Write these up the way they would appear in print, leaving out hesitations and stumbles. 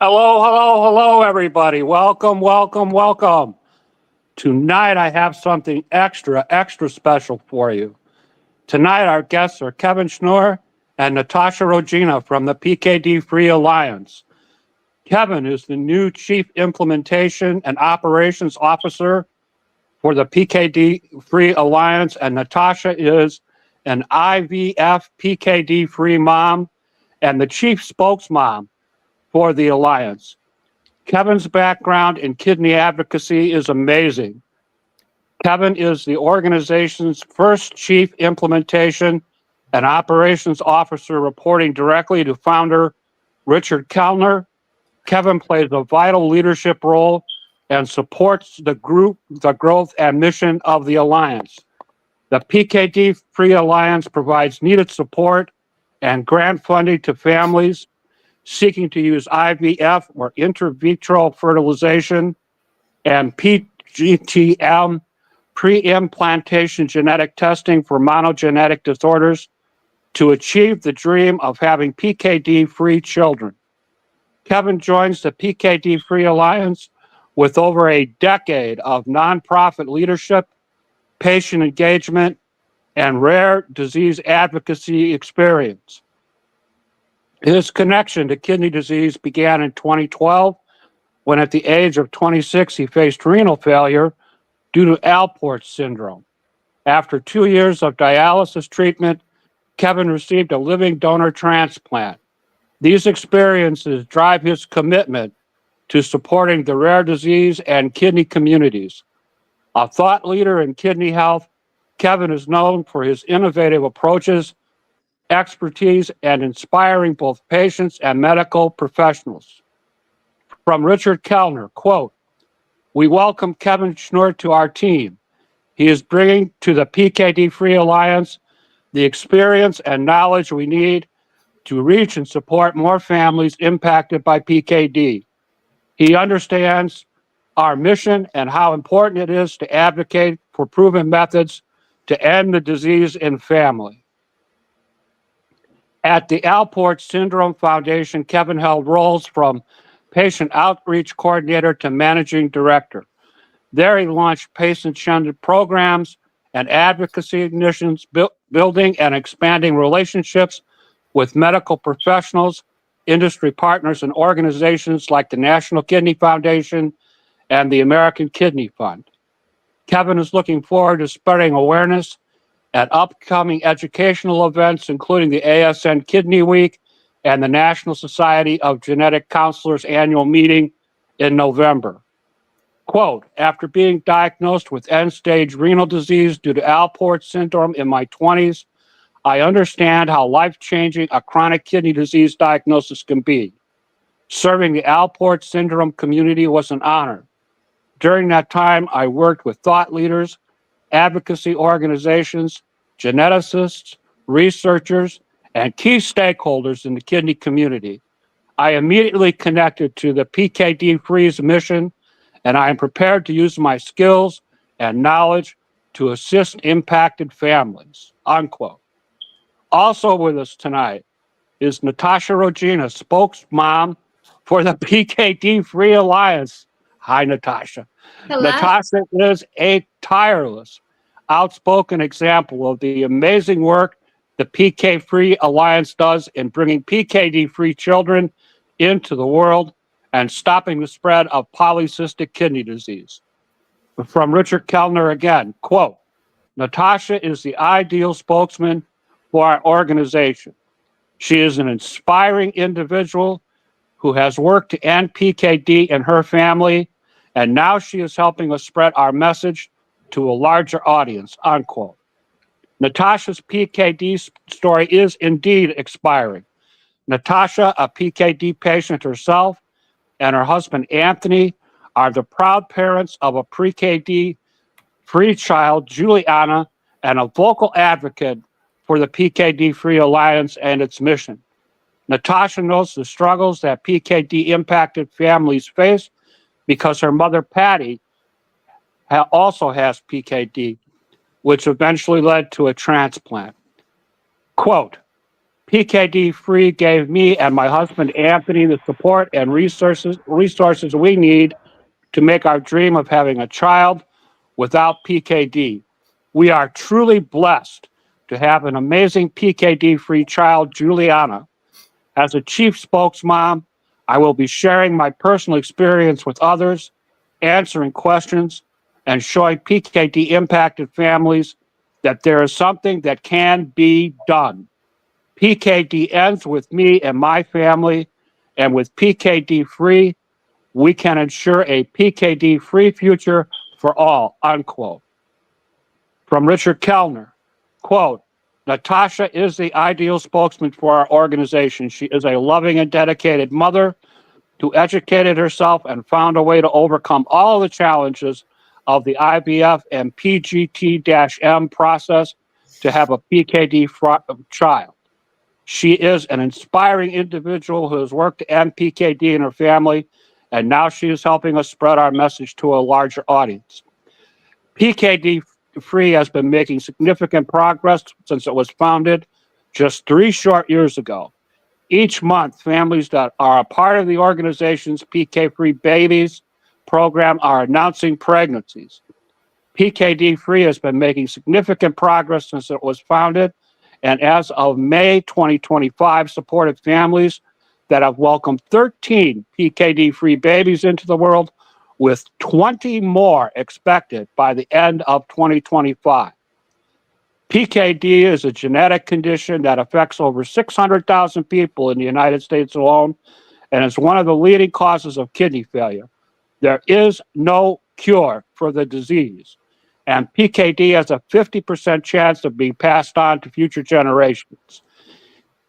Hello, hello, hello, everybody. Welcome, welcome, welcome. Tonight, I have something extra special for you. Tonight, our guests are Kevin Schnurr and Natasha Rogina from the PKD-FREE Alliance. Kevin is the new Chief Implementation and Operations Officer for the PKD-FREE Alliance, and Natasha is an IVF PKD-FREE mom and the Chief Spokesmom for the Alliance. Kevin's background in kidney advocacy is amazing. Kevin is the organization's first Chief Implementation and Operations Officer, reporting directly to founder Richard Kellner. Kevin plays a vital leadership role and supports the growth and mission of the Alliance. The PKD-FREE Alliance provides needed support and grant funding to families seeking to use IVF or intravitreal fertilization and PGTM, pre-implantation genetic testing for monogenetic disorders, to achieve the dream of having PKD-free children. Kevin joins the PKD-FREE Alliance with over a decade of nonprofit leadership, patient engagement, and rare disease advocacy experience. His connection to kidney disease began in 2012, when at the age of 26 he faced renal failure due to Alport syndrome. After 2 years of dialysis treatment, Kevin received a living donor transplant. These experiences drive his commitment to supporting the rare disease and kidney communities. A thought leader in kidney health, Kevin is known for his innovative approaches, expertise, and inspiring both patients and medical professionals. From Richard Kellner, quote, "We welcome Kevin Schnurr to our team. He is bringing to the PKD-FREE Alliance the experience and knowledge we need to reach and support more families impacted by PKD. He understands our mission and how important it is to advocate for proven methods to end the disease in family." At the Alport Syndrome Foundation, Kevin held roles from patient outreach coordinator to managing director. There he launched patient-centered programs and advocacy initiatives, building and expanding relationships with medical professionals, industry partners, and organizations like the National Kidney Foundation and the American Kidney Fund. Kevin is looking forward to spreading awareness at upcoming educational events, including the ASN Kidney Week and the National Society of Genetic Counselors annual meeting in November. Quote, "After being diagnosed with end-stage renal disease due to Alport syndrome in my 20s, I understand how life-changing a chronic kidney disease diagnosis can be. Serving the Alport syndrome community was an honor. During that time, I worked with thought leaders, advocacy organizations, geneticists, researchers, and key stakeholders in the kidney community. I immediately connected to the PKD-FREE's mission, and I am prepared to use my skills and knowledge to assist impacted families," unquote. Also with us tonight is Natasha Rogina, spokesmom for the PKD-FREE Alliance. Hi, Natasha. Hello. Natasha is a tireless, outspoken example of the amazing work the PK-FREE Alliance does in bringing PKD-free children into the world and stopping the spread of polycystic kidney disease. From Richard Kellner again, quote, "Natasha is the ideal spokesman for our organization. She is an inspiring individual who has worked to end PKD in her family, and now she is helping us spread our message to a larger audience," unquote. Natasha's PKD story is indeed inspiring. Natasha, a PKD patient herself, and her husband Anthony are the proud parents of a PKD-free child, Juliana, and a vocal advocate for the PKD-FREE Alliance and its mission. Natasha knows the struggles that PKD-impacted families face because her mother, Patty, also has PKD, which eventually led to a transplant. Quote, PKD-Free gave me and my husband Anthony the support and resources we need to make our dream of having a child without PKD. We are truly blessed to have an amazing PKD-free child, Juliana. As a chief spokesmom, I will be sharing my personal experience with others, answering questions, and showing PKD-impacted families that there is something that can be done. PKD ends with me and my family, and with PKD-free, we can ensure a PKD-free future for all, unquote. From Richard Kellner, quote, Natasha is the ideal spokesman for our organization. She is a loving and dedicated mother who educated herself and found a way to overcome all the challenges of the IVF and PGT-M process to have a PKD child. She is an inspiring individual who has worked to end PKD in her family, and now she is helping us spread our message to a larger audience. PKD-Free has been making significant progress since it was founded just 3 short years ago. Each month, families that are a part of the organization's PK-Free Babies program are announcing pregnancies. PKD-Free has been making significant progress since it was founded, and as of May 2025, supported families that have welcomed 13 PKD-Free babies into the world, with 20 more expected by the end of 2025. PKD is a genetic condition that affects over 600,000 people in the United States alone, and is one of the leading causes of kidney failure. There is no cure for the disease, and PKD has a 50% chance of being passed on to future generations.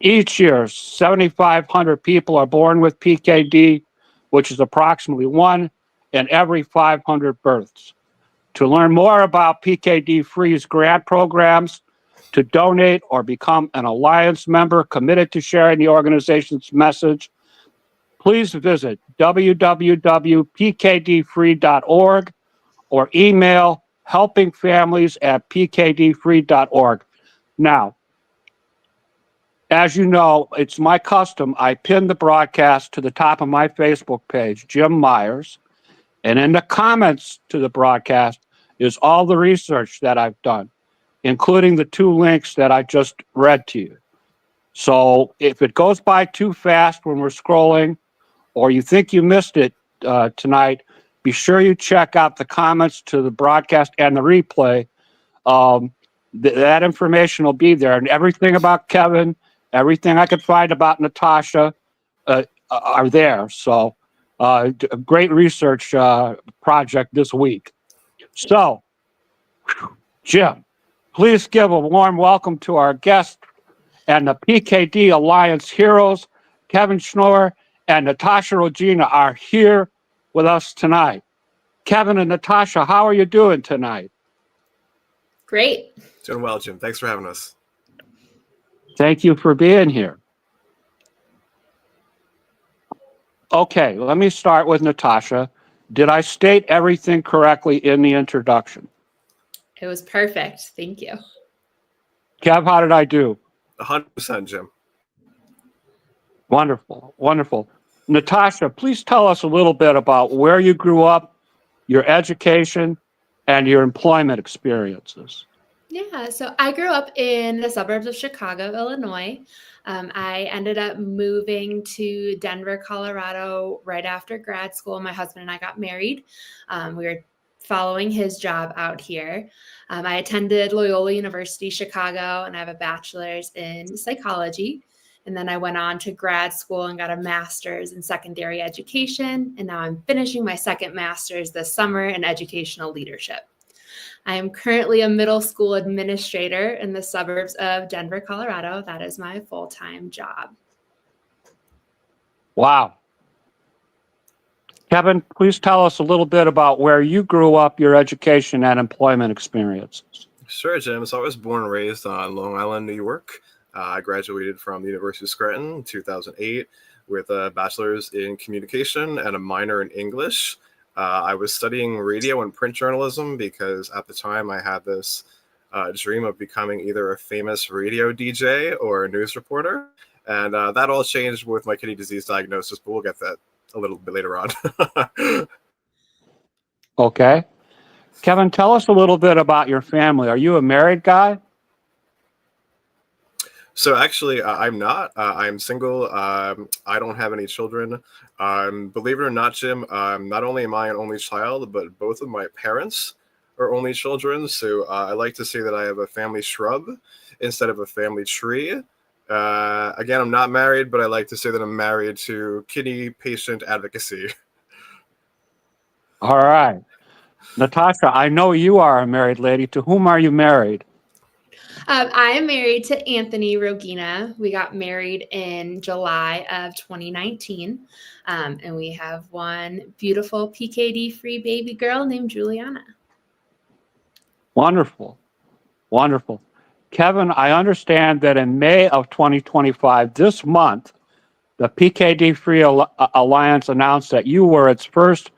Each year, 7,500 people are born with PKD, which is approximately 1 in every 500 births. To learn more about PKD-Free's grant programs, to donate or become an alliance member committed to sharing the organization's message, please visit www.pkdfree.org or email helpingfamilies@pkdfree.org. Now, as you know, it's my custom, I pin the broadcast to the top of my Facebook page, Jim Myers, and in the comments to the broadcast is all the research that I've done, including the 2 links that I just read to you. So if it goes by too fast when we're scrolling, or you think you missed it tonight, be sure you check out the comments to the broadcast and the replay. That information will be there, and everything about Kevin, everything I could find about Natasha are there. So a great research project this week. So, Jim, please give a warm welcome to our guest and the PKD Alliance heroes. Kevin Schnurr and Natasha Rogina are here with us tonight. Kevin and Natasha, how are you doing tonight? Great. Doing well, Jim. Thanks for having us. Thank you for being here. Okay, let me start with Natasha. Did I state everything correctly in the introduction? It was perfect. Thank you. Kev, how did I do? 100%, Jim. Wonderful, wonderful. Natasha, please tell us a little bit about where you grew up, your education, and your employment experiences. Yeah, so I grew up in the suburbs of Chicago, Illinois. I ended up moving to Denver, Colorado right after grad school. My husband and I got married. We were following his job out here. I attended Loyola University, Chicago, and I have a bachelor's in psychology. And then I went on to grad school and got a master's in secondary education. And now I'm finishing my second master's this summer in educational leadership. I am currently a middle school administrator in the suburbs of Denver, Colorado. That is my full-time job. Wow. Kevin, please tell us a little bit about where you grew up, your education and employment experiences. Sure, Jim. So I was born and raised on Long Island, New York. I graduated from the University of Scranton in 2008 with a bachelor's in communication and a minor in English. I was studying radio and print journalism because at the time I had this dream of becoming either a famous radio DJ or a news reporter. And that all changed with my kidney disease diagnosis, but we'll get that a little bit later on. Okay. Kevin, tell us a little bit about your family. Are you a married guy? So actually, I'm not. I'm single. I don't have any children. Believe it or not, Jim, not only am I an only child, but both of my parents are only children. So I like to say that I have a family shrub instead of a family tree. Again, I'm not married, but I like to say that I'm married to kidney patient advocacy. All right. Natasha, I know you are a married lady. To whom are you married? I am married to Anthony Rogina. We got married in July of 2019. And we have one beautiful PKD-free baby girl named Juliana. Wonderful. Wonderful. Kevin, I understand that in May of 2025, this month, the PKD-Free Alliance announced that you were its first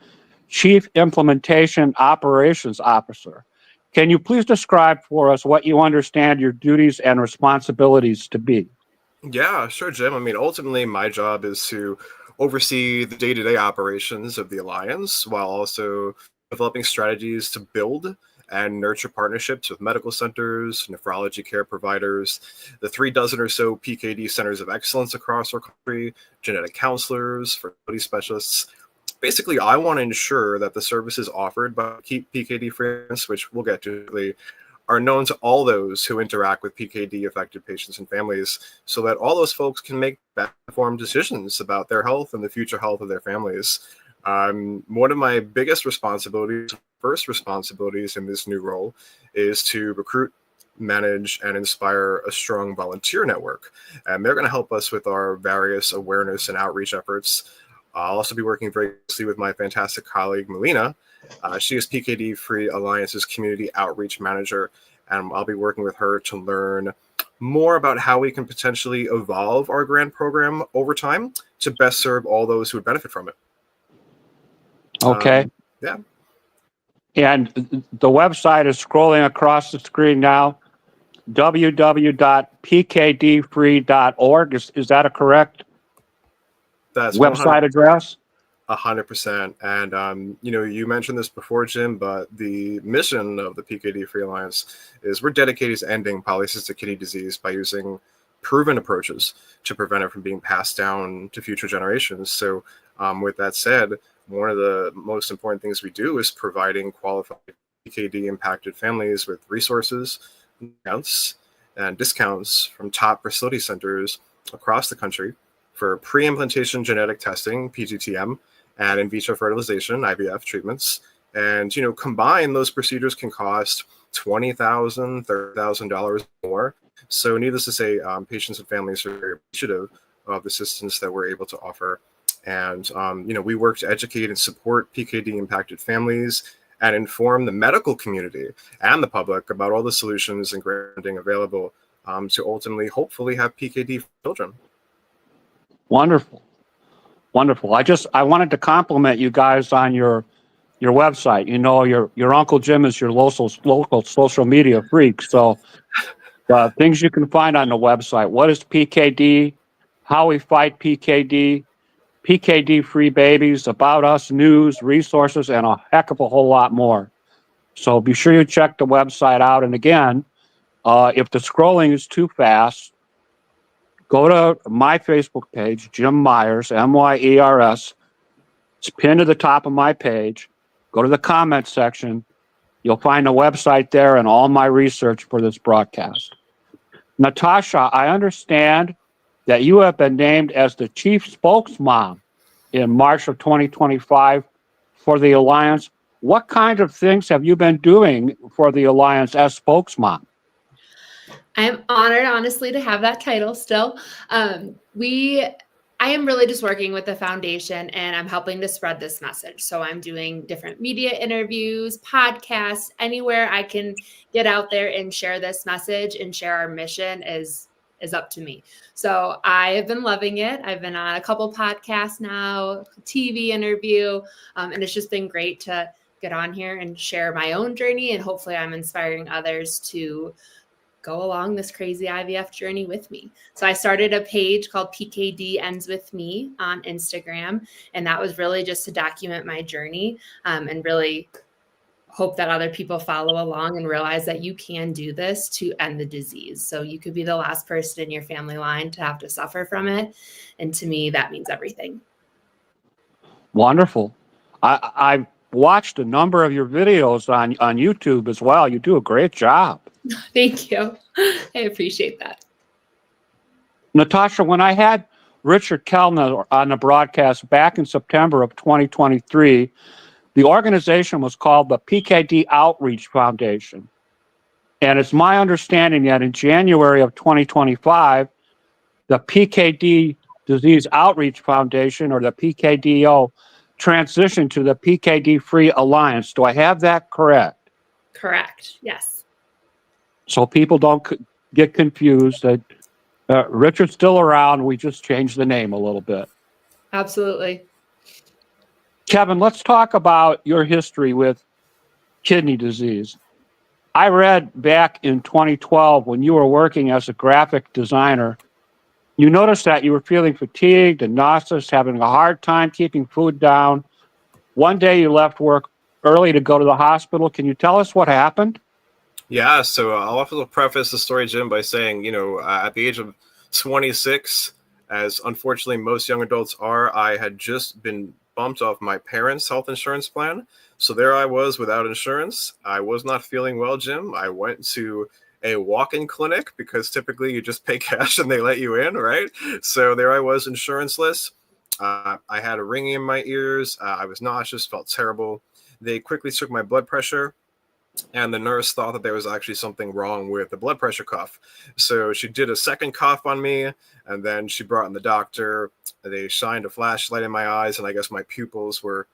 Chief Implementation Operations Officer. Can you please describe for us what you understand your duties and responsibilities to be? Yeah, sure, Jim. I mean, ultimately, my job is to oversee the day-to-day operations of the Alliance while also developing strategies to build and nurture partnerships with medical centers, nephrology care providers, the 36 or so PKD centers of excellence across our country, genetic counselors, fertility specialists. Basically, I want to ensure that the services offered by PKD-Free, which we'll get to, are known to all those who interact with PKD-affected patients and families, so that all those folks can make informed decisions about their health and the future health of their families. One of my biggest first responsibilities in this new role, is to recruit, manage, and inspire a strong volunteer network. And they're going to help us with our various awareness and outreach efforts. I'll also be working very closely with my fantastic colleague, Melina. She is PKD-Free Alliance's Community Outreach Manager, and I'll be working with her to learn more about how we can potentially evolve our grant program over time to best serve all those who would benefit from it. Okay. Yeah. And the website is scrolling across the screen now, www.pkdfree.org. Is that a correct That's website address? 100%. And, you mentioned this before, Jim, but the mission of the PKD-Free Alliance is we're dedicated to ending polycystic kidney disease by using proven approaches to prevent it from being passed down to future generations. So with that said, one of the most important things we do is providing qualified PKD-impacted families with resources, and discounts from top fertility centers across the country for pre-implantation genetic testing, PGTM, and in vitro fertilization, IVF treatments. And, combined, those procedures can cost $20,000, $30,000 more. So needless to say, patients and families are very appreciative of the assistance that we're able to offer. And, we work to educate and support PKD-impacted families and inform the medical community and the public about all the solutions and granting available to ultimately, hopefully, have PKD children. Wonderful. Wonderful. I wanted to compliment you guys on your website. Your Uncle Jim is your local social media freak. So things you can find on the website: what is PKD, how we fight PKD, PKD-free babies, about us, news, resources, and a heck of a whole lot more. So be sure you check the website out. And again, if the scrolling is too fast, go to my Facebook page, Jim Myers, Myers. It's pinned to the top of my page. Go to the comments section. You'll find the website there and all my research for this broadcast. Natasha, I understand that you have been named as the chief spokesmom in March of 2025 for the Alliance. What kind of things have you been doing for the Alliance as spokesmom? I am honored, honestly, to have that title still. I am really just working with the foundation, and I'm helping to spread this message. So I'm doing different media interviews, podcasts, anywhere I can get out there and share this message and share our mission is up to me. So I have been loving it. I've been on a couple podcasts now, TV interview, and it's just been great to get on here and share my own journey, and hopefully I'm inspiring others to go along this crazy IVF journey with me. So I started a page called PKD Ends With Me on Instagram, and that was really just to document my journey, and really hope that other people follow along and realize that you can do this to end the disease. So you could be the last person in your family line to have to suffer from it. And to me, that means everything. Wonderful. I've watched a number of your videos on YouTube as well. You do a great job. Thank you. I appreciate that. Natasha, when I had Richard Kellner on the broadcast back in September of 2023, the organization was called the PKD Outreach Foundation. And it's my understanding that in January of 2025, the PKD Disease Outreach Foundation, or the PKDO, transitioned to the PKD-FREE Alliance. Do I have that correct? Correct. Yes. So people don't get confused that Richard's still around. We just changed the name a little bit. Absolutely. Kevin, let's talk about your history with kidney disease. I read back in 2012 when you were working as a graphic designer, you noticed that you were feeling fatigued and nauseous, having a hard time keeping food down. One day you left work early to go to the hospital. Can you tell us what happened? Yeah, so I'll also preface the story, Jim, by saying, at the age of 26, as unfortunately most young adults are, I had just been bumped off my parents' health insurance plan. So there I was without insurance. I was not feeling well, Jim. I went to a walk-in clinic because typically you just pay cash and they let you in, right? So there I was, insuranceless. I had a ringing in my ears. I was nauseous, felt terrible. They quickly took my blood pressure, and the nurse thought that there was actually something wrong with the blood pressure cuff. So she did a second cuff on me, and then she brought in the doctor. They shined a flashlight in my eyes, and I guess my pupils were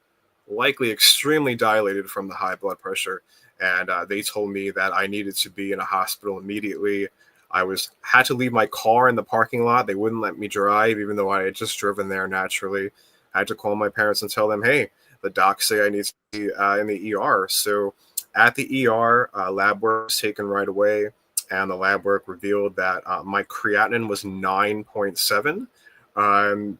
likely extremely dilated from the high blood pressure. And they told me that I needed to be in a hospital immediately. I had to leave my car in the parking lot. They wouldn't let me drive, even though I had just driven there naturally. I had to call my parents and tell them, hey, the docs say I need to be in the ER. So at the ER, lab work was taken right away, and the lab work revealed that my creatinine was 9.7.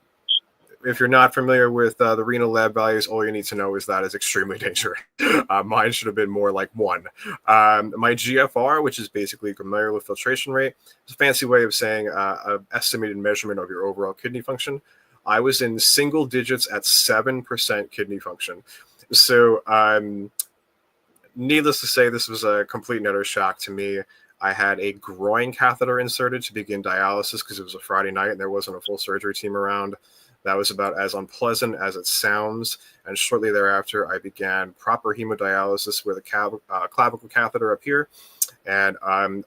If you're not familiar with the renal lab values, all you need to know is that is extremely dangerous. Mine should have been more like 1. My GFR, which is basically glomerular filtration rate, is a fancy way of saying an estimated measurement of your overall kidney function. I was in single digits at 7% kidney function. So needless to say, this was a complete and utter shock to me. I had a groin catheter inserted to begin dialysis because it was a Friday night and there wasn't a full surgery team around. That was about as unpleasant as it sounds. And shortly thereafter, I began proper hemodialysis with a clavicle catheter up here. And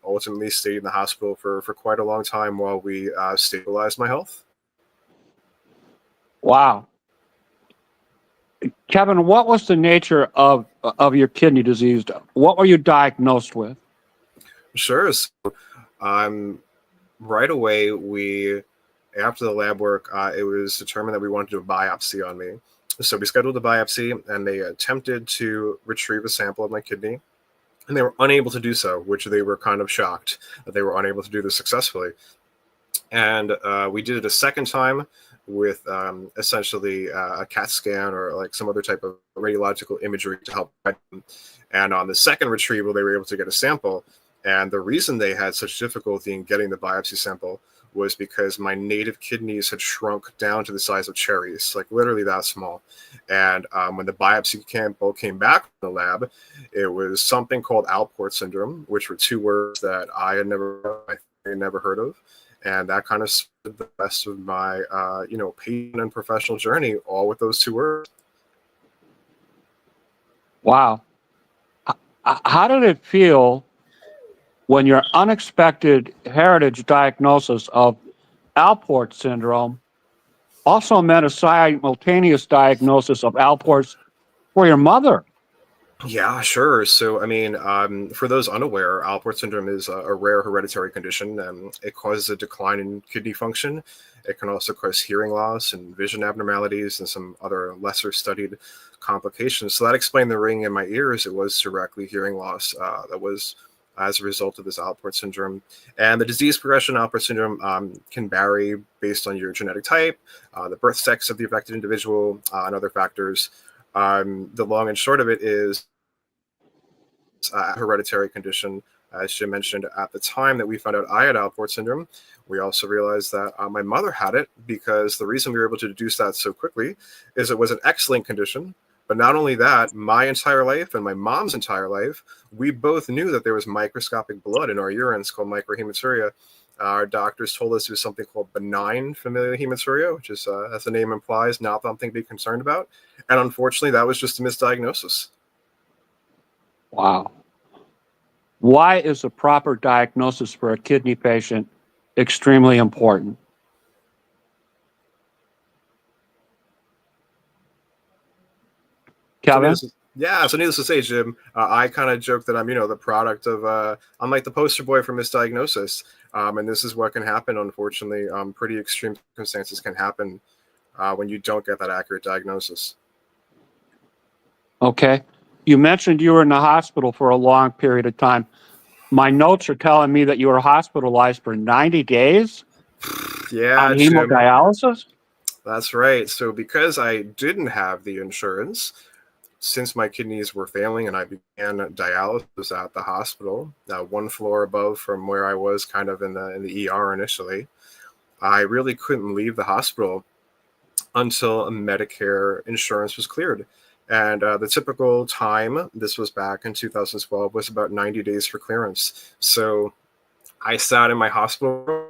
ultimately stayed in the hospital for quite a long time while we stabilized my health. Wow. Kevin, what was the nature of your kidney disease? What were you diagnosed with? Sure. So, right away, after the lab work, it was determined that we wanted to do a biopsy on me. So we scheduled a biopsy, and they attempted to retrieve a sample of my kidney, and they were unable to do so, which they were kind of shocked that they were unable to do this successfully. And we did it a second time with essentially a CAT scan or like some other type of radiological imagery to help. And on the second retrieval, they were able to get a sample. And the reason they had such difficulty in getting the biopsy sample was because my native kidneys had shrunk down to the size of cherries, like literally that small. And when the biopsy sample came back from the lab, it was something called Alport syndrome, which were 2 words that I had never heard of. And that kind of spent the rest of my, patient and professional journey, all with those 2 words. Wow. How did it feel when your unexpected heritage diagnosis of Alport syndrome also meant a simultaneous diagnosis of Alport's for your mother? Yeah, sure. So, I mean, for those unaware, Alport syndrome is a rare hereditary condition. It causes a decline in kidney function. It can also cause hearing loss and vision abnormalities and some other lesser studied complications. So that explained the ringing in my ears. It was directly hearing loss that was as a result of this Alport syndrome. And the disease progression of Alport syndrome can vary based on your genetic type, the birth sex of the affected individual, and other factors. The long and short of it is a hereditary condition. As Jim mentioned, at the time that we found out I had Alport syndrome, we also realized that my mother had it, because the reason we were able to deduce that so quickly is it was an X-linked condition. But not only that, my entire life and my mom's entire life, we both knew that there was microscopic blood in our urines called microhematuria. Our doctors told us it was something called benign familial hematuria, which is, as the name implies, not something to be concerned about. And unfortunately, that was just a misdiagnosis. Wow. Why is a proper diagnosis for a kidney patient extremely important? Kevin? So needless to say, Jim, I kind of joke that I'm, the product of, I'm like the poster boy for misdiagnosis. And this is what can happen, unfortunately. Pretty extreme circumstances can happen when you don't get that accurate diagnosis. Okay. You mentioned you were in the hospital for a long period of time. My notes are telling me that you were hospitalized for 90 days Yeah, on Jim, hemodialysis? that's right. So because I didn't have the insurance, since my kidneys were failing and I began dialysis at the hospital, one floor above from where I was kind of in the ER initially, I really couldn't leave the hospital until a Medicare insurance was cleared. And the typical time, this was back in 2012, was about 90 days for clearance. So I sat in my hospital room,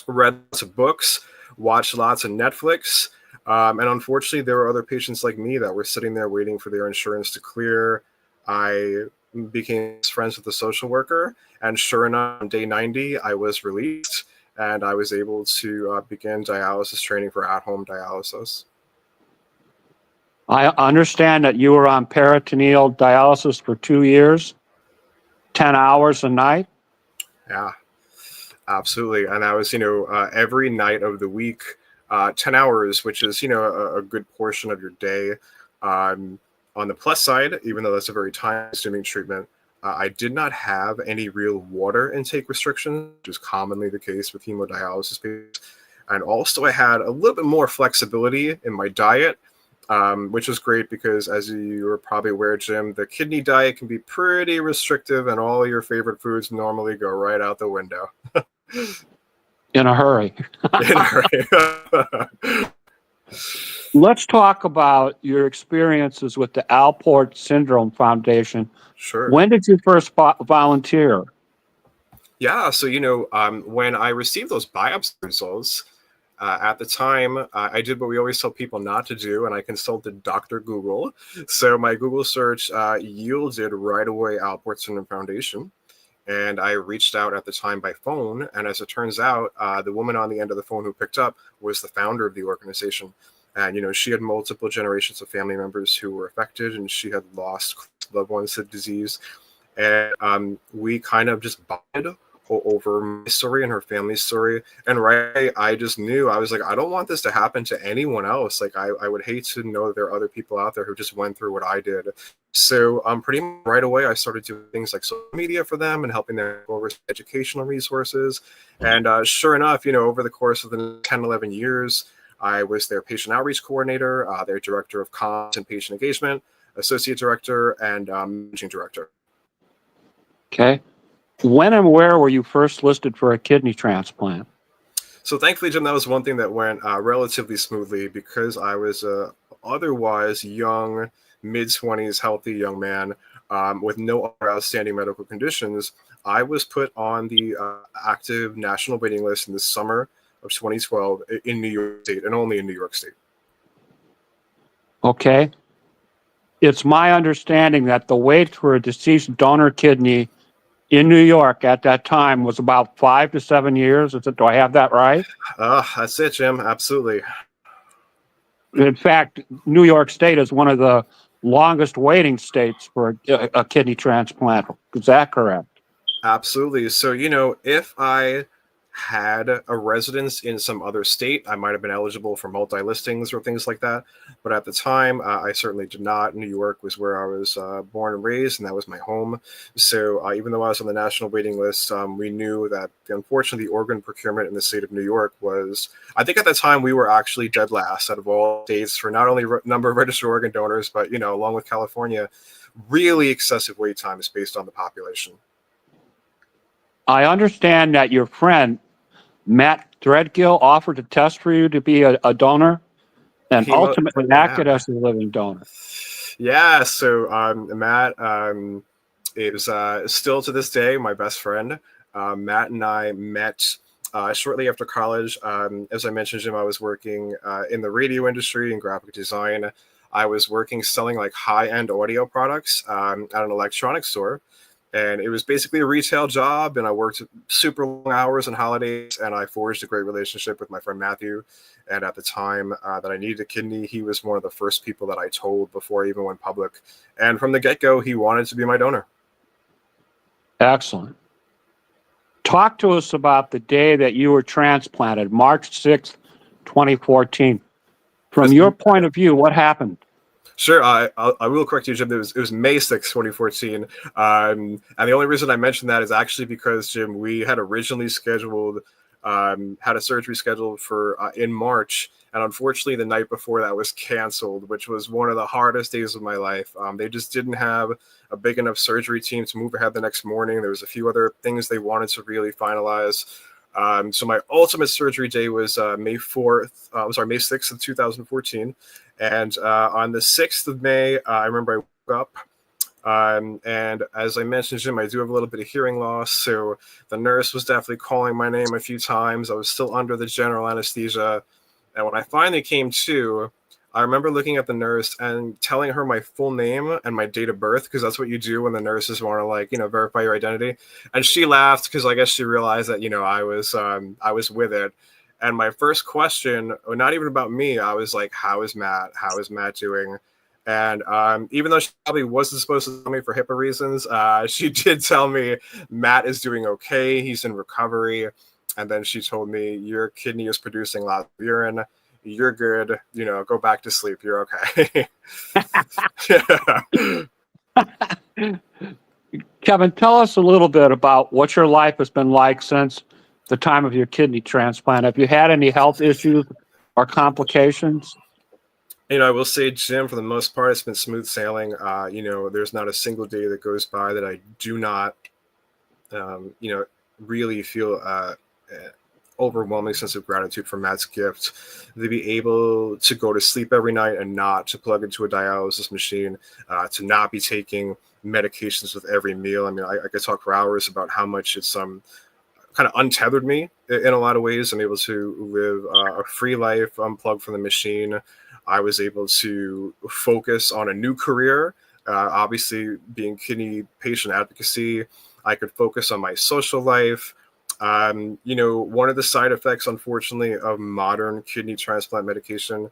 read lots of books, watched lots of Netflix. And unfortunately, there were other patients like me that were sitting there waiting for their insurance to clear. I became friends with the social worker. And sure enough, on day 90, I was released. And I was able to begin dialysis training for at-home dialysis. I understand that you were on peritoneal dialysis for 2 years, 10 hours a night. Yeah, absolutely. And that was, every night of the week, 10 hours, which is, a good portion of your day. On the plus side, even though that's a very time-consuming treatment, I did not have any real water intake restrictions, which is commonly the case with hemodialysis patients. And also I had a little bit more flexibility in my diet, which was great because, as you are probably aware, Jim, the kidney diet can be pretty restrictive and all your favorite foods normally go right out the window. In a hurry. Let's talk about your experiences with the Alport Syndrome Foundation. Sure. When did you first volunteer? Yeah, so, when I received those biopsy results, at the time, I did what we always tell people not to do, and I consulted Dr. Google. So my Google search yielded right away Alport Syndrome Foundation. And I reached out at the time by phone. And as it turns out, the woman on the end of the phone who picked up was the founder of the organization. And, she had multiple generations of family members who were affected, and she had lost loved ones to the disease. And we kind of just bonded over my story and her family's story. And I just knew, I was like, I don't want this to happen to anyone else. Like, I would hate to know that there are other people out there who just went through what I did. So pretty much right away, I started doing things like social media for them and helping them go over educational resources. And sure enough, over the course of the 10, 11 years, I was their patient outreach coordinator, their director of comms and patient engagement, associate director, and managing director. Okay. When and where were you first listed for a kidney transplant? So thankfully, Jim, that was one thing that went relatively smoothly because I was otherwise young, mid-20s, healthy young man with no other outstanding medical conditions. I was put on the active national waiting list in the summer of 2012 in New York State, and only in New York State. Okay. It's my understanding that the wait for a deceased donor kidney in New York at that time was about 5 to 7 years. Do I have that right? That's it, Jim. Absolutely. In fact, New York State is one of the longest waiting states for a kidney transplant. Is that correct? Absolutely. So, if I had a residence in some other state, I might have been eligible for multi-listings or things like that. But at the time, I certainly did not. New York was where I was born and raised, and that was my home. So even though I was on the national waiting list, we knew that, unfortunately, the organ procurement in the state of New York was, I think at the time, we were actually dead last out of all states for not only number of registered organ donors, but, along with California, really excessive wait times based on the population. I understand that your friend, Matt Threadgill, offered to test for you to be a donor and ultimately acted as a living donor. Yeah, so Matt is still to this day my best friend. Matt and I met shortly after college. As I mentioned, Jim, I was working in the radio industry and graphic design. I was working selling like high-end audio products at an electronics store. And it was basically a retail job, and I worked super long hours and holidays, and I forged a great relationship with my friend Matthew. And at the time that I needed a kidney, he was one of the first people that I told before I even went public. And from the get-go, he wanted to be my donor. Excellent. Talk to us about the day that you were transplanted, March 6th, 2014. From your point of view, what happened? Sure, I will correct you, Jim. It was May 6, 2014. And the only reason I mentioned that is actually because, Jim, we had originally scheduled, had a surgery scheduled for in March. And unfortunately, the night before that was canceled, which was one of the hardest days of my life. They just didn't have a big enough surgery team to move ahead the next morning. There was a few other things they wanted to really finalize. So my ultimate surgery day was May 6th of 2014. And on the 6th of May, I remember I woke up. And as I mentioned, Jim, I do have a little bit of hearing loss. So the nurse was definitely calling my name a few times. I was still under the general anesthesia. And when I finally came to, I remember looking at the nurse and telling her my full name and my date of birth, because that's what you do when the nurses want to verify your identity. And she laughed because I guess she realized that, I was with it. And my first question, not even about me, I was like, how is Matt? How is Matt doing? And even though she probably wasn't supposed to tell me for HIPAA reasons, she did tell me Matt is doing okay. He's in recovery. And then she told me, your kidney is producing lots of urine. You're good. Go back to sleep. You're okay. Kevin, tell us a little bit about what your life has been like since the time of your kidney transplant. Have you had any health issues or complications? I will say, Jim, for the most part, it's been smooth sailing. There's not a single day that goes by that I do not, really feel overwhelming sense of gratitude for Matt's gift. To be able to go to sleep every night and not to plug into a dialysis machine, to not be taking medications with every meal. I mean, I could talk for hours about how much it's kind of untethered me in a lot of ways. I'm able to live a free life, unplugged from the machine. I was able to focus on a new career, obviously being kidney patient advocacy. I could focus on my social life. One of the side effects, unfortunately, of modern kidney transplant medication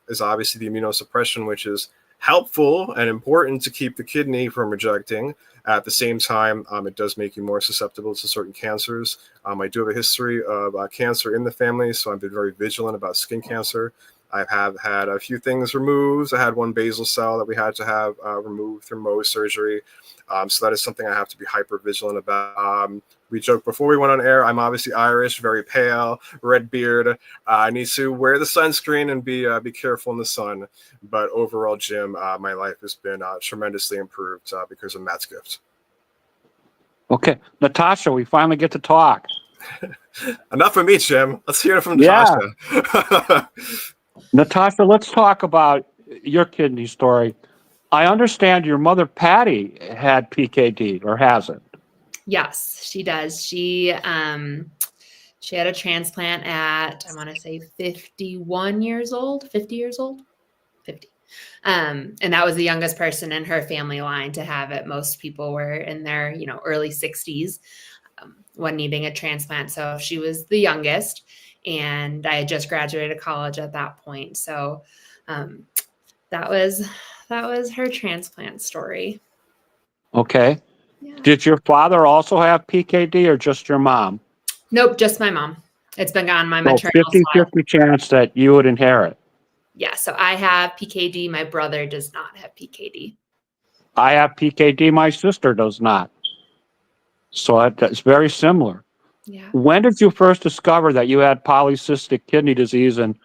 is obviously the immunosuppression, which is helpful and important to keep the kidney from rejecting. At the same time, it does make you more susceptible to certain cancers. I do have a history of cancer in the family, so I've been very vigilant about skin cancer. I have had a few things removed. I had one basal cell that we had to have removed through Mohs surgery. So that is something I have to be hyper vigilant about. We joked before we went on air, I'm obviously Irish, very pale, red beard. I need to wear the sunscreen and be careful in the sun. But overall, Jim, my life has been tremendously improved because of Matt's gift. Okay. Natasha, we finally get to talk. Enough of me, Jim. Let's hear it from Natasha. Yeah. Natasha, let's talk about your kidney story. I understand your mother, Patty, had PKD, or has it? Yes, she does. She had a transplant at, I want to say 51 years old, 50 years old, 50. And that was the youngest person in her family line to have it. Most people were in their, early 60s when needing a transplant. So she was the youngest, and I had just graduated college at that point. So that was that was her transplant story. Okay. Yeah. Did your father also have PKD or just your mom? Nope, just my mom. It's been on my So maternal side. 50-50 chance that you would inherit. Yeah, so I have PKD. My brother does not have PKD. I have PKD. My sister does not. So it's very similar. Yeah. When did you first discover that you had polycystic kidney disease, and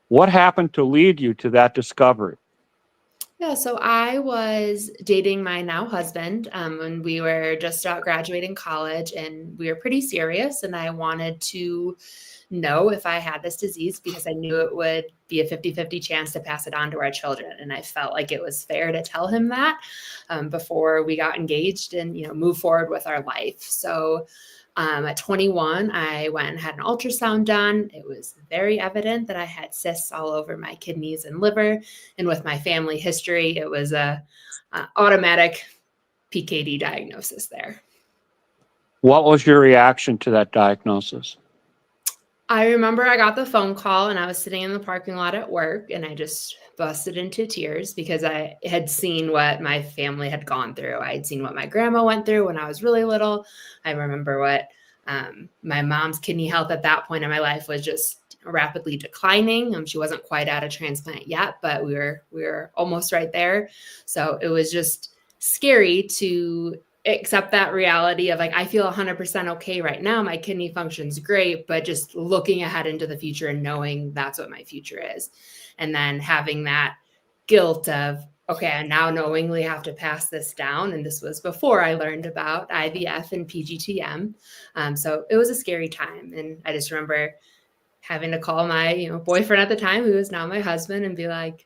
what happened to lead you to that discovery? Yeah, so I was dating my now husband when we were just out graduating college, and we were pretty serious. And I wanted to know if I had this disease because I knew it would be a 50-50 chance to pass it on to our children. And I felt like it was fair to tell him that before we got engaged and, move forward with our life. So at 21, I went and had an ultrasound done. It was very evident that I had cysts all over my kidneys and liver. And with my family history, it was a automatic PKD diagnosis there. What was your reaction to that diagnosis? I remember I got the phone call and I was sitting in the parking lot at work and I just busted into tears because I had seen what my family had gone through. I had seen what my grandma went through when I was really little. I remember what my mom's kidney health at that point in my life was just rapidly declining. She wasn't quite at a transplant yet, but we were almost right there. So it was just scary to accept that reality of like, I feel 100% okay right now. My kidney functions great, but just looking ahead into the future and knowing that's what my future is. And then having that guilt of, okay, I now knowingly have to pass this down. And this was before I learned about IVF and PGTM. So it was a scary time. And I just remember having to call my, boyfriend at the time, who is now my husband, and be like,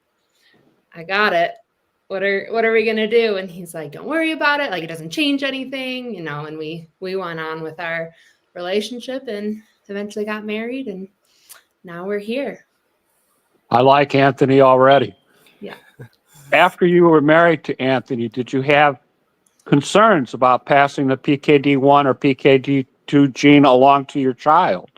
I got it. What are we going to do? And he's like, don't worry about it. Like, it doesn't change anything, and we went on with our relationship and eventually got married. And now we're here. I like Anthony already. Yeah. After you were married to Anthony, did you have concerns about passing the PKD1 or PKD2 gene along to your child?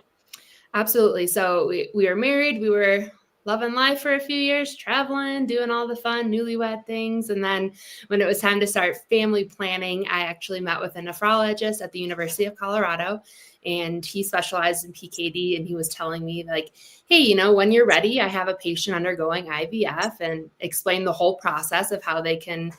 Absolutely. So we were married. We were loving life for a few years, traveling, doing all the fun newlywed things. And then when it was time to start family planning, I actually met with a nephrologist at the University of Colorado, and he specialized in PKD. And he was telling me like, hey, when you're ready, I have a patient undergoing IVF, and explain the whole process of how they can,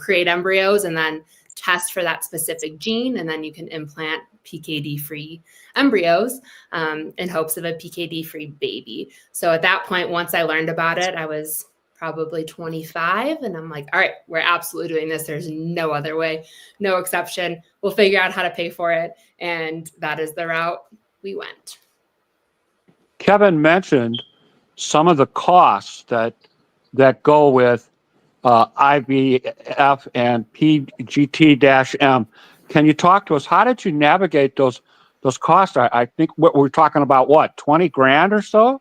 create embryos and then test for that specific gene. And then you can implant PKD-free embryos in hopes of a PKD-free baby. So at that point, once I learned about it, I was probably 25. And I'm like, all right, we're absolutely doing this. There's no other way, no exception. We'll figure out how to pay for it. And that is the route we went. Kevin mentioned some of the costs that go with IVF and PGT-M. Can you talk to us? How did you navigate those costs? I think we're talking about what, 20 grand or so?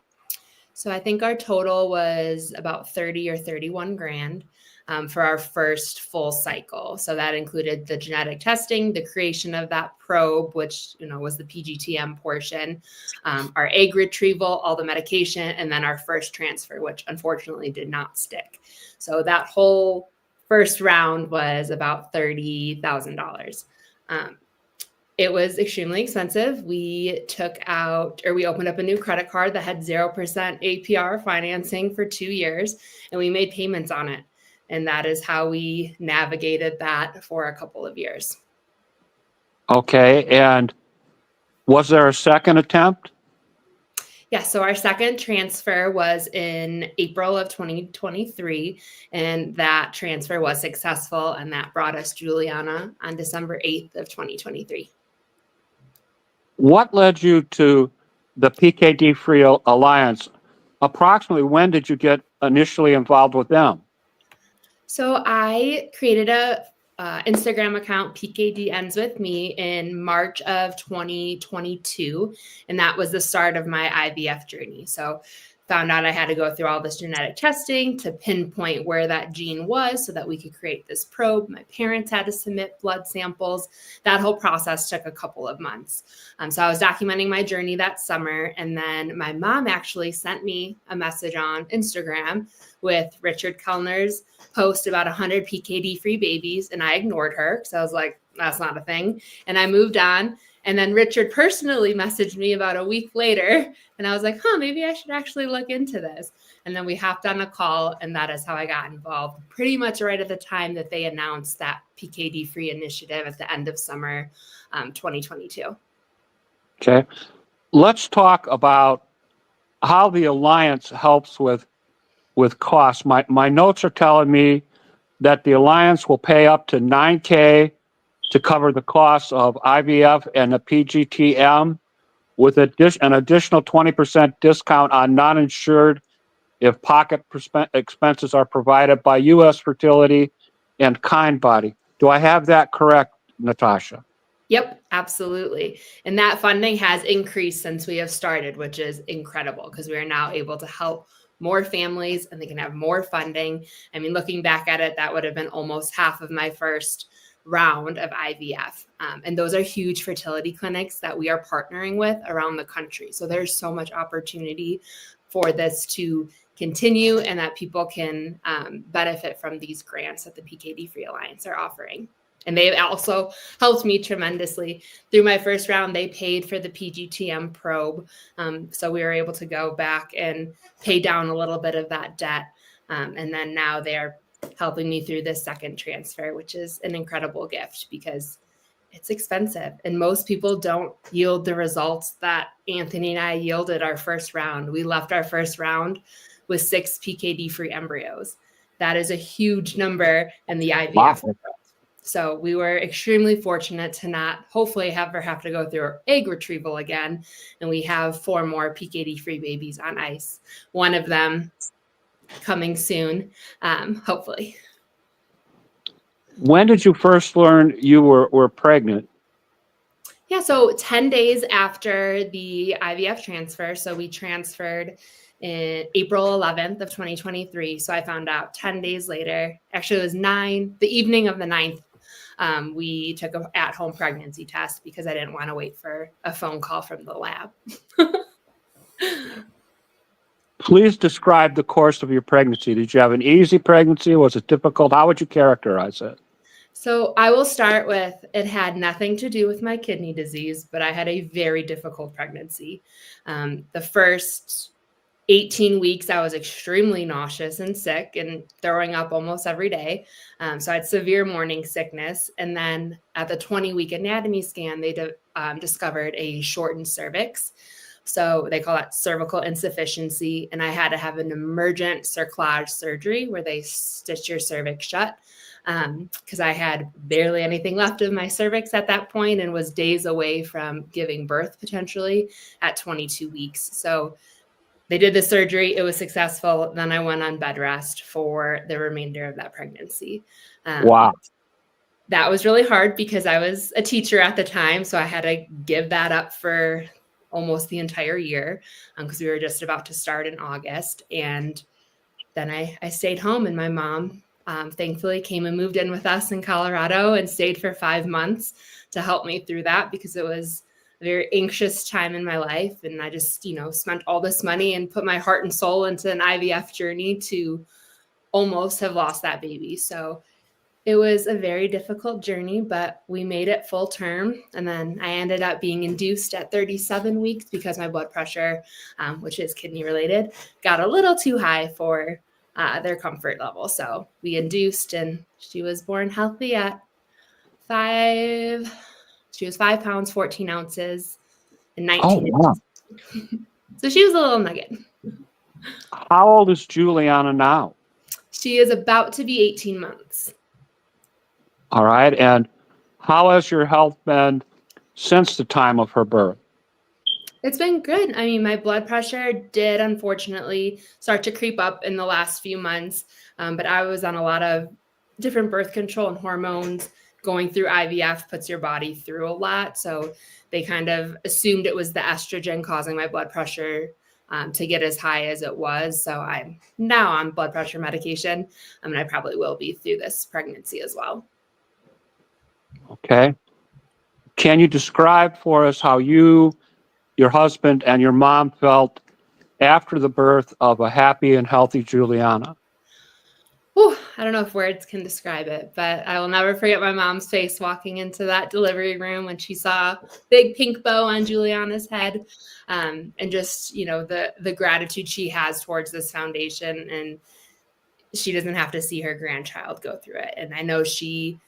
So I think our total was about 30 or 31 grand for our first full cycle. So that included the genetic testing, the creation of that probe, which was the PGTM portion, our egg retrieval, all the medication, and then our first transfer, which unfortunately did not stick. So that whole first round was about $30,000. It was extremely expensive. We opened up a new credit card that had 0% APR financing for 2 years, and we made payments on it. And that is how we navigated that for a couple of years. Okay. And was there a second attempt? Yeah, so our second transfer was in April of 2023, and that transfer was successful, and that brought us Juliana on December 8th of 2023. What led you to the PKD-FREE Alliance? Approximately when did you get initially involved with them? So I created a Instagram account, PKD Ends With Me, in March of 2022. And that was the start of my IVF journey. So found out I had to go through all this genetic testing to pinpoint where that gene was so that we could create this probe. My parents had to submit blood samples. That whole process took a couple of months. So I was documenting my journey that summer. And then my mom actually sent me a message on Instagram with Richard Kellner's post about 100 PKD-free babies. And I ignored her because I was like, that's not a thing. And I moved on. And then Richard personally messaged me about a week later. And I was like, maybe I should actually look into this. And then we hopped on a call. And that is how I got involved, pretty much right at the time that they announced that PKD-free initiative at the end of summer 2022. Okay. Let's talk about how the Alliance helps with costs. My notes are telling me that the Alliance will pay up to $9,000 to cover the costs of IVF and the PGTM, with an additional 20% discount on non-insured if pocket expenses are provided by U.S. Fertility and Kindbody. Do I have that correct, Natasha? Yep, absolutely. And that funding has increased since we have started, which is incredible because we are now able to help more families and they can have more funding. I mean, looking back at it, that would have been almost half of my first round of IVF. And those are huge fertility clinics that we are partnering with around the country. So there's so much opportunity for this to continue and that people can benefit from these grants that the PKD-Free Alliance are offering. And they've also helped me tremendously. Through my first round, they paid for the PGTM probe. So we were able to go back and pay down a little bit of that debt. And then now they're helping me through this second transfer, which is an incredible gift because it's expensive. And most people don't yield the results that Anthony and I yielded our first round. We left our first round with 6 PKD-free embryos. That is a huge number in the IVF world. So we were extremely fortunate to not hopefully ever have to go through egg retrieval again. And we have 4 more PKD-free babies on ice. One of them coming soon, hopefully. When did you first learn you were pregnant? Yeah, so 10 days after the IVF transfer. So we transferred in April 11th of 2023. So I found out 10 days later. Actually, it was the evening of the 9th. We took an at-home pregnancy test because I didn't want to wait for a phone call from the lab. Please describe the course of your pregnancy. Did you have an easy pregnancy? Was it difficult? How would you characterize it? So I will start with, it had nothing to do with my kidney disease, but I had a very difficult pregnancy. The first 18 weeks, I was extremely nauseous and sick and throwing up almost every day. So I had severe morning sickness. And then at the 20-week anatomy scan, they discovered a shortened cervix. So they call that cervical insufficiency. And I had to have an emergent cerclage surgery where they stitch your cervix shut because I had barely anything left of my cervix at that point and was days away from giving birth potentially at 22 weeks. So they did the surgery. It was successful. Then I went on bed rest for the remainder of that pregnancy. Wow. That was really hard because I was a teacher at the time. So I had to give that up for almost the entire year because we were just about to start in August. And then I stayed home and my mom thankfully came and moved in with us in Colorado and stayed for 5 months to help me through that because it was a very anxious time in my life. And I just, spent all this money and put my heart and soul into an IVF journey to almost have lost that baby. So it was a very difficult journey, but we made it full term. And then I ended up being induced at 37 weeks because my blood pressure, which is kidney related, got a little too high for their comfort level. So we induced and she was born healthy at 5 pounds, 14 ounces and 19 inches. Wow. So she was a little nugget. How old is Juliana now? She is about to be 18 months. All right. And how has your health been since the time of her birth? It's been good. I mean, my blood pressure did unfortunately start to creep up in the last few months, but I was on a lot of different birth control and hormones. Going through IVF puts your body through a lot. So they kind of assumed it was the estrogen causing my blood pressure to get as high as it was. So I'm now on blood pressure medication, and I probably will be through this pregnancy as well. Okay. Can you describe for us how you, your husband, and your mom felt after the birth of a happy and healthy Juliana? Whew, I don't know if words can describe it, but I will never forget my mom's face walking into that delivery room when she saw big pink bow on Juliana's head, and just, you know, the gratitude she has towards this foundation, and she doesn't have to see her grandchild go through it. And I know she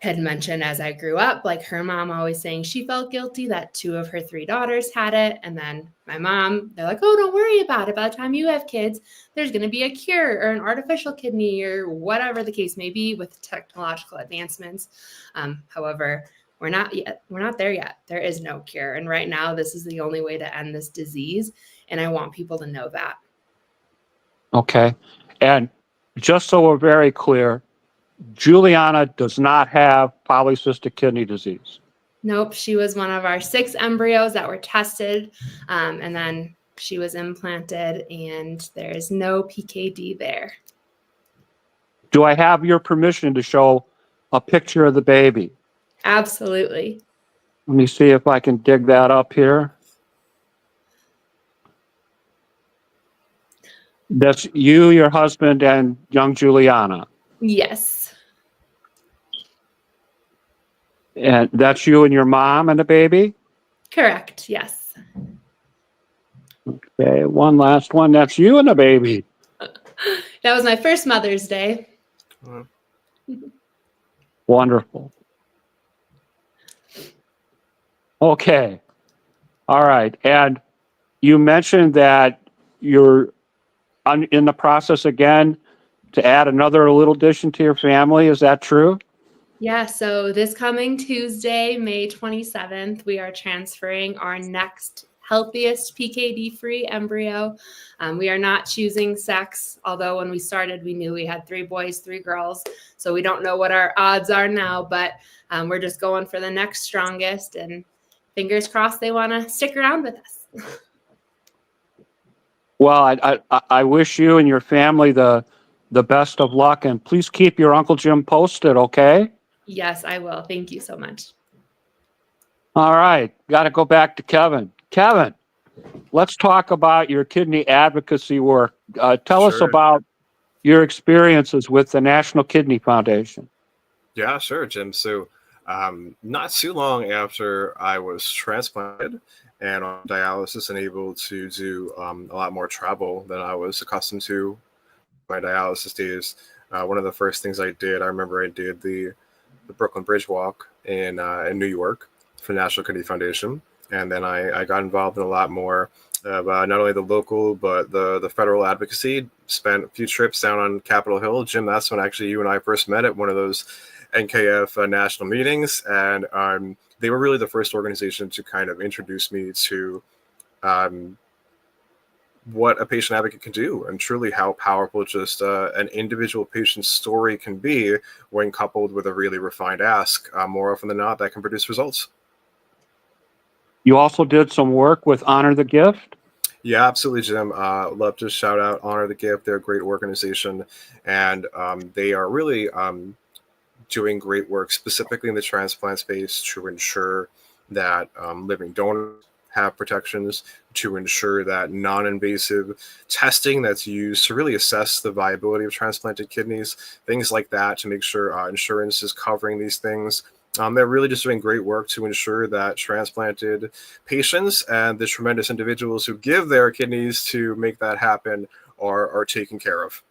had mentioned as I grew up, like her mom always saying she felt guilty that 2 of her 3 daughters had it. And then my mom, they're like, oh, don't worry about it. By the time you have kids, there's going to be a cure or an artificial kidney or whatever the case may be with technological advancements. However, we're not there yet. There is no cure. And right now, this is the only way to end this disease. And I want people to know that. Okay. And just so we're very clear, Juliana does not have polycystic kidney disease. Nope, she was one of our 6 embryos that were tested, and then she was implanted, and there is no PKD there. Do I have your permission to show a picture of the baby? Absolutely. Let me see if I can dig that up here. That's you, your husband, and young Juliana. Yes. And that's you and your mom and the baby? Correct. Yes. Okay, one last one. That's you and the baby. That was my first Mother's Day. Wonderful. Okay. All right. And you mentioned that you're in the process again to add another little addition to your family. Is that true? Yeah, so this coming Tuesday, May 27th, we are transferring our next healthiest PKD-free embryo. We are not choosing sex, although when we started, we knew we had 3 boys, 3 girls. So we don't know what our odds are now, but we're just going for the next strongest, and fingers crossed they want to stick around with us. Well, I wish you and your family the best of luck, and please keep your Uncle Jim posted, okay? Yes, I will. Thank you so much. All right. Got to go back to Kevin. Kevin, let's talk about your kidney advocacy work. Tell us Sure. about your experiences with the National Kidney Foundation. Yeah, sure, Jim. So, not too long after I was transplanted and on dialysis and able to do a lot more travel than I was accustomed to my dialysis days, one of the first things I did, I remember I did the Brooklyn Bridge Walk in New York for the National Kidney Foundation. And then I got involved in a lot more of not only the local, but the federal advocacy. Spent a few trips down on Capitol Hill. Jim, that's when actually you and I first met at one of those NKF national meetings. And they were really the first organization to kind of introduce me to what a patient advocate can do, and truly how powerful just an individual patient's story can be when coupled with a really refined ask. More often than not, that can produce results. You also did some work with Honor the Gift. Yeah, absolutely, Jim. Love to shout out Honor the Gift. They're a great organization, and they are really doing great work specifically in the transplant space to ensure that living donors have protections, to ensure that non-invasive testing that's used to really assess the viability of transplanted kidneys, things like that, to make sure insurance is covering these things. They're really just doing great work to ensure that transplanted patients and the tremendous individuals who give their kidneys to make that happen are taken care of.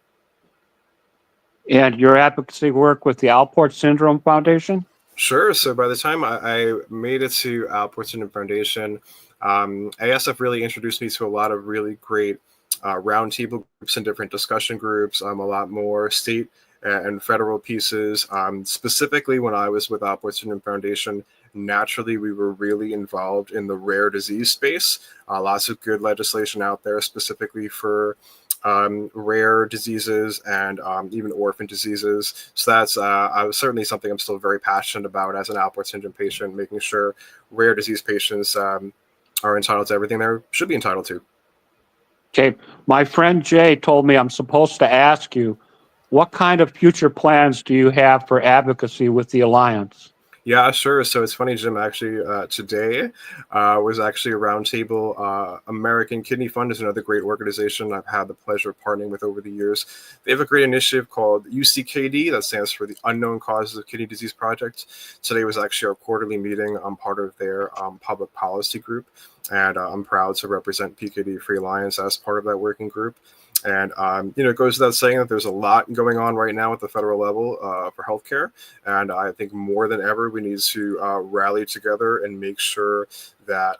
And your advocacy work with the Alport Syndrome Foundation? Sure. So by the time I made it to Alport Syndrome Foundation, ASF really introduced me to a lot of really great roundtable groups and different discussion groups, a lot more state and federal pieces. Specifically, when I was with Alport Syndrome Foundation, naturally, we were really involved in the rare disease space. Lots of good legislation out there specifically for rare diseases and even orphan diseases. So that's certainly something I'm still very passionate about as an Alport syndrome patient, making sure rare disease patients are entitled to everything they should be entitled to. Okay. My friend Jay told me I'm supposed to ask you, what kind of future plans do you have for advocacy with the Alliance? Yeah, sure. So it's funny, Jim. Actually, today was actually a roundtable. American Kidney Fund is another great organization I've had the pleasure of partnering with over the years. They have a great initiative called UCKD, that stands for the Unknown Causes of Kidney Disease Project. Today was actually our quarterly meeting. I'm part of their public policy group, and I'm proud to represent PKD-FREE Alliance as part of that working group. And, it goes without saying that there's a lot going on right now at the federal level for healthcare. And I think more than ever, we need to rally together and make sure that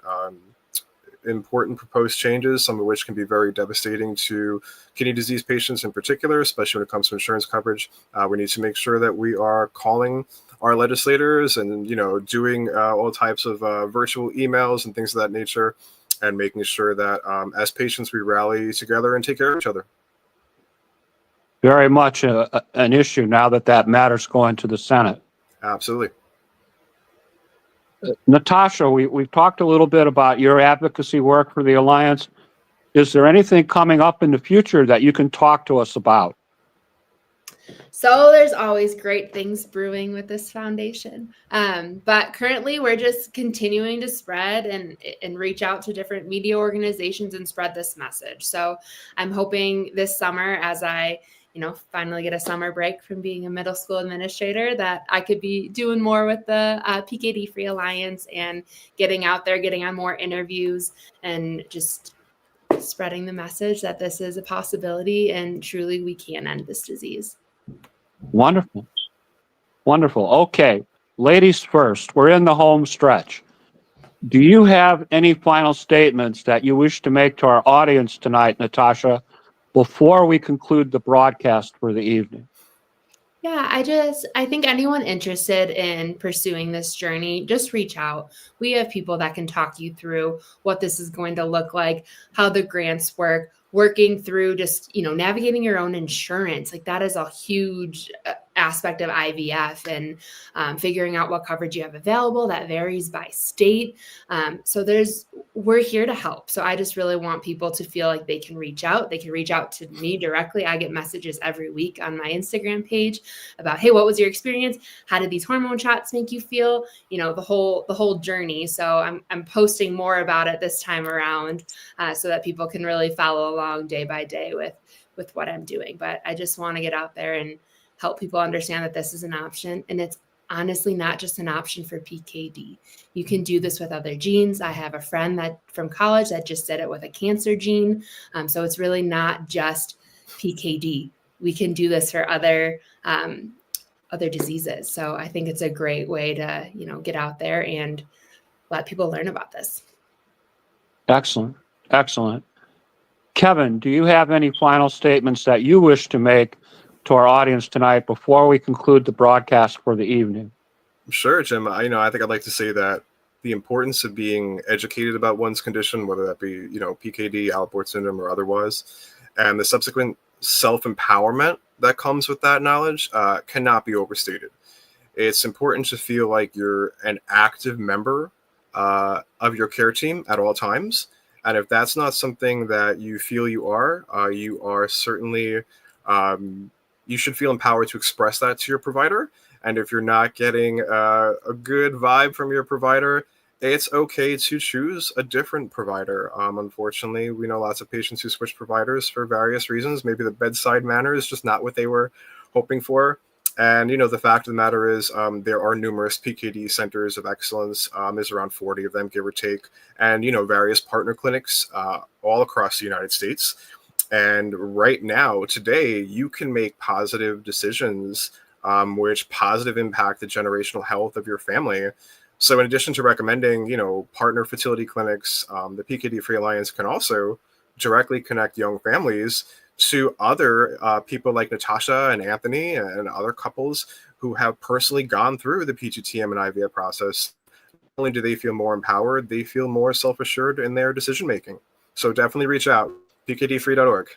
important proposed changes, some of which can be very devastating to kidney disease patients in particular, especially when it comes to insurance coverage. We need to make sure that we are calling our legislators and, doing all types of virtual emails and things of that nature, and making sure that as patients, we rally together and take care of each other. Very much an issue now that matter's going to the Senate. Absolutely. Natasha, we've talked a little bit about your advocacy work for the Alliance. Is there anything coming up in the future that you can talk to us about? So there's always great things brewing with this foundation. But currently we're just continuing to spread and reach out to different media organizations and spread this message. So I'm hoping this summer, as I finally get a summer break from being a middle school administrator, that I could be doing more with the PKD-FREE Alliance and getting out there, getting on more interviews, and just spreading the message that this is a possibility and truly we can end this disease. Wonderful. Wonderful. Okay. Ladies first, we're in the home stretch. Do you have any final statements that you wish to make to our audience tonight, Natasha, before we conclude the broadcast for the evening? Yeah, I think anyone interested in pursuing this journey, just reach out. We have people that can talk you through what this is going to look like, how the grants work, working through just, navigating your own insurance. Like that is a huge aspect of IVF, and figuring out what coverage you have available. That varies by state. So we're here to help. So I just really want people to feel like they can reach out. They can reach out to me directly. I get messages every week on my Instagram page about, hey, what was your experience? How did these hormone shots make you feel? The whole journey. So I'm posting more about it this time around, so that people can really follow along day by day with what I'm doing. But I just want to get out there and help people understand that this is an option, and it's honestly not just an option for PKD. You can do this with other genes. I have a friend that from college that just did it with a cancer gene. So it's really not just PKD. We can do this for other diseases. So I think it's a great way to, get out there and let people learn about this. Excellent. Excellent. Kevin, do you have any final statements that you wish to make to our audience tonight before we conclude the broadcast for the evening? Sure, Jim. I think I'd like to say that the importance of being educated about one's condition, whether that be, PKD, Alport syndrome, or otherwise, and the subsequent self-empowerment that comes with that knowledge cannot be overstated. It's important to feel like you're an active member of your care team at all times. And if that's not something that you feel you are certainly, you should feel empowered to express that to your provider. And if you're not getting a good vibe from your provider, it's okay to choose a different provider. Unfortunately, we know lots of patients who switch providers for various reasons. Maybe the bedside manner is just not what they were hoping for. And, the fact of the matter is there are numerous PKD centers of excellence. There's around 40 of them, give or take, and, various partner clinics all across the United States. And right now, today, you can make positive decisions which positive impact the generational health of your family. So in addition to recommending, partner fertility clinics, the PKD-FREE Alliance can also directly connect young families to other people like Natasha and Anthony and other couples who have personally gone through the PGTM and IVF process. Not only do they feel more empowered, they feel more self-assured in their decision-making. So definitely reach out, pkdfree.org.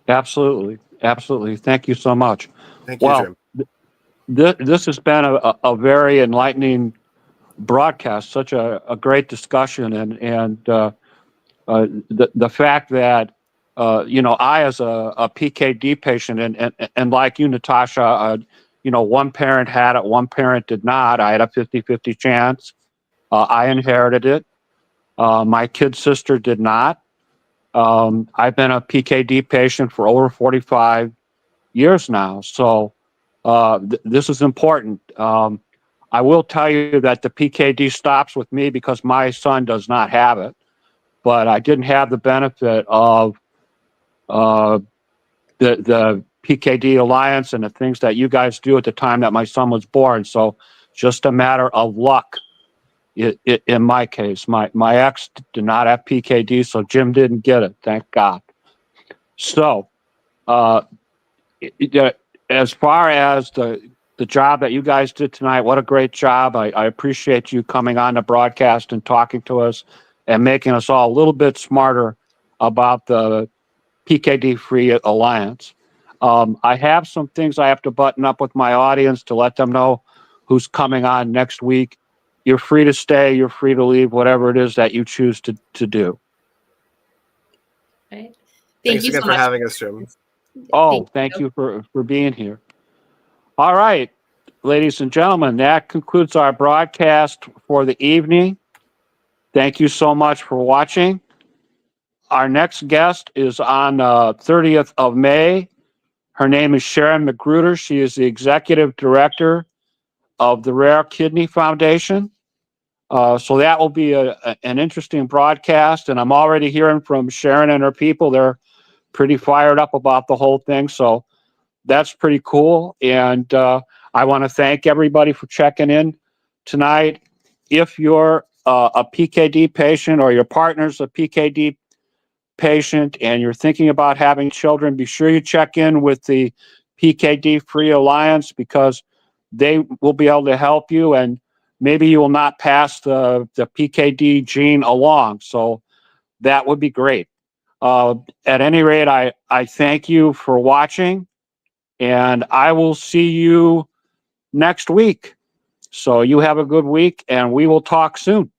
Absolutely. Absolutely. Thank you so much. Thank you, Jim. This has been a very enlightening broadcast, such a great discussion. And the fact that I as a PKD patient and like you, Natasha, one parent had it, one parent did not. I had a 50-50 chance. I inherited it. My kid's sister did not. I've been a PKD patient for over 45 years now. So this is important. I will tell you that the PKD stops with me because my son does not have it, but I didn't have the benefit of the PKD Alliance and the things that you guys do at the time that my son was born. So just a matter of luck. In my case, my ex did not have PKD, so Jim didn't get it. Thank God. So as far as the job that you guys did tonight, what a great job. I appreciate you coming on the broadcast and talking to us and making us all a little bit smarter about the PKD-FREE Alliance. I have some things I have to button up with my audience to let them know who's coming on next week. You're free to stay, you're free to leave, whatever it is that you choose to do. Right. Thanks again for having us, Jim. Oh, thank you for being here. All right, ladies and gentlemen, that concludes our broadcast for the evening. Thank you so much for watching. Our next guest is on 30th of May. Her name is Sharon Magruder. She is the executive director of the Rare Kidney Foundation. So that will be an interesting broadcast, and I'm already hearing from Sharon and her people. They're pretty fired up about the whole thing, so that's pretty cool. And I want to thank everybody for checking in tonight. If you're a PKD patient or your partner's a PKD patient and you're thinking about having children, be sure you check in with the PKD-FREE Alliance because they will be able to help you, and maybe you will not pass the PKD gene along. So that would be great. At any rate, I thank you for watching, and I will see you next week. So you have a good week, and we will talk soon.